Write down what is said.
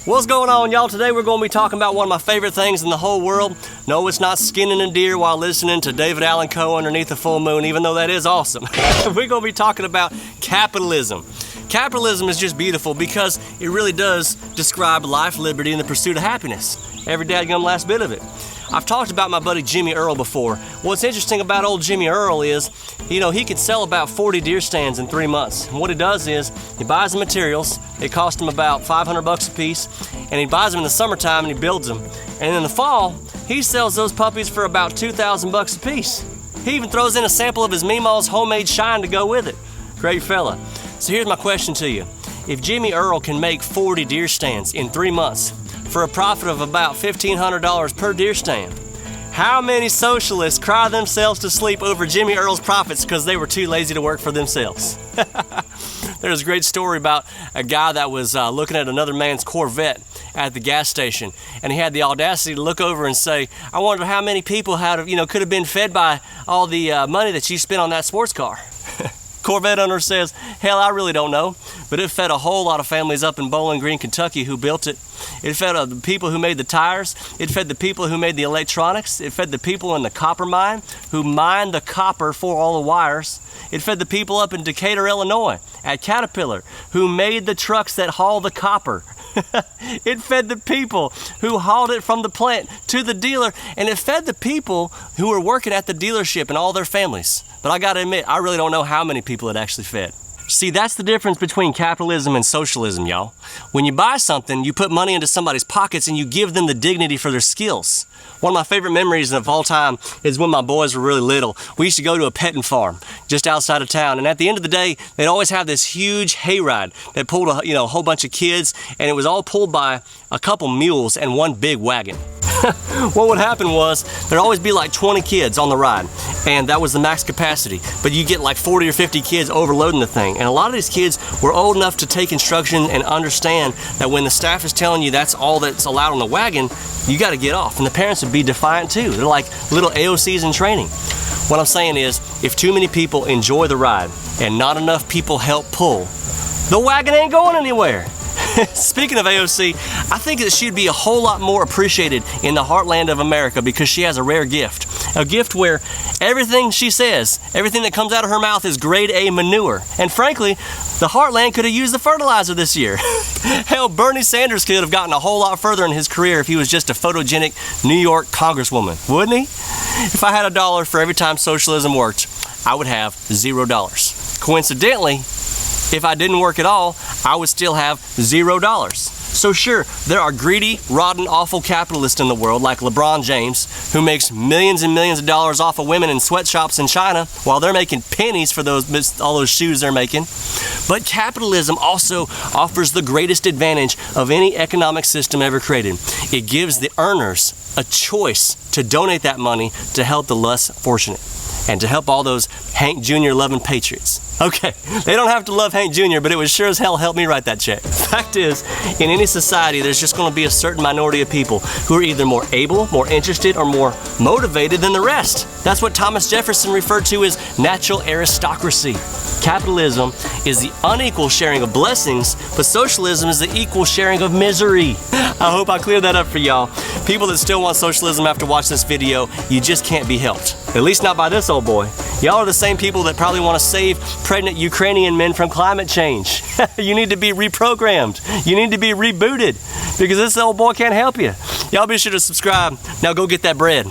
What's going on, y'all? Today we're going to be talking about one of my favorite things in the whole world. No, it's not skinning a deer while listening to David Allan Coe underneath the full moon, even though that is awesome. We're going to be talking about capitalism. Capitalism is just beautiful because it really does describe life, liberty, and the pursuit of happiness. Every dadgum last bit of it. I've talked about my buddy Jimmy Earl before. What's interesting about old Jimmy Earl is, he could sell about 40 deer stands in 3 months. And what he does is, he buys the materials. It costs him about $500 a piece, and he buys them in the summertime and he builds them. And in the fall, he sells those puppies for about $2,000 a piece. He even throws in a sample of his Meemaw's homemade shine to go with it. Great fella. So here's my question to you. If Jimmy Earl can make 40 deer stands in 3 months for a profit of about $1,500 per deer stand, how many socialists cry themselves to sleep over Jimmy Earl's profits because they were too lazy to work for themselves? There's a great story about a guy that was looking at another man's Corvette at the gas station, and he had the audacity to look over and say, "I wonder how many people could have been fed by all the money that you spent on that sports car." Corvette owner says, "Hell, I really don't know, but it fed a whole lot of families up in Bowling Green, Kentucky who built it. It fed the people who made the tires. It fed the people who made the electronics. It fed the people in the copper mine who mined the copper for all the wires. It fed the people up in Decatur, Illinois at Caterpillar who made the trucks that haul the copper. It fed the people who hauled it from the plant to the dealer, and it fed the people who were working at the dealership and all their families. But I gotta admit, I really don't know how many people it actually fed." See, that's the difference between capitalism and socialism, y'all. When you buy something, you put money into somebody's pockets and you give them the dignity for their skills. One of my favorite memories of all time is when my boys were really little. We used to go to a petting farm just outside of town, and at the end of the day, they'd always have this huge hayride that pulled a whole bunch of kids, and it was all pulled by a couple mules and one big wagon. What would happen was there'd always be like 20 kids on the ride, and that was the max capacity. But you get like 40 or 50 kids overloading the thing, and a lot of these kids were old enough to take instruction and understand that when the staff is telling you that's all that's allowed on the wagon, you got to get off. And the parents would be defiant too. They're like little AOCs in training. What I'm saying is, if too many people enjoy the ride and not enough people help pull, the wagon ain't going anywhere. Speaking of AOC, I think that she'd be a whole lot more appreciated in the heartland of America because she has a rare gift. A gift where everything she says, everything that comes out of her mouth is grade A manure. And frankly, the heartland could have used the fertilizer this year. Hell, Bernie Sanders could have gotten a whole lot further in his career if he was just a photogenic New York congresswoman, wouldn't he? If I had $1 for every time socialism worked, I would have $0. Coincidentally, if I didn't work at all, I would still have $0. So sure, there are greedy, rotten, awful capitalists in the world like LeBron James, who makes millions and millions of dollars off of women in sweatshops in China while they're making pennies for all those shoes they're making. But capitalism also offers the greatest advantage of any economic system ever created. It gives the earners a choice to donate that money to help the less fortunate and to help all those Hank Jr. loving patriots. Okay, they don't have to love Hank Jr., but it would sure as hell help me write that check. Fact is, in any society, there's just gonna be a certain minority of people who are either more able, more interested, or more motivated than the rest. That's what Thomas Jefferson referred to as natural aristocracy. Capitalism is the unequal sharing of blessings, but socialism is the equal sharing of misery. I hope I cleared that up for y'all. People that still want socialism after watching this video, you just can't be helped. At least not by this old boy. Y'all are the same people that probably want to save pregnant Ukrainian men from climate change. You need to be reprogrammed. You need to be rebooted because this old boy can't help you. Y'all be sure to subscribe. Now go get that bread.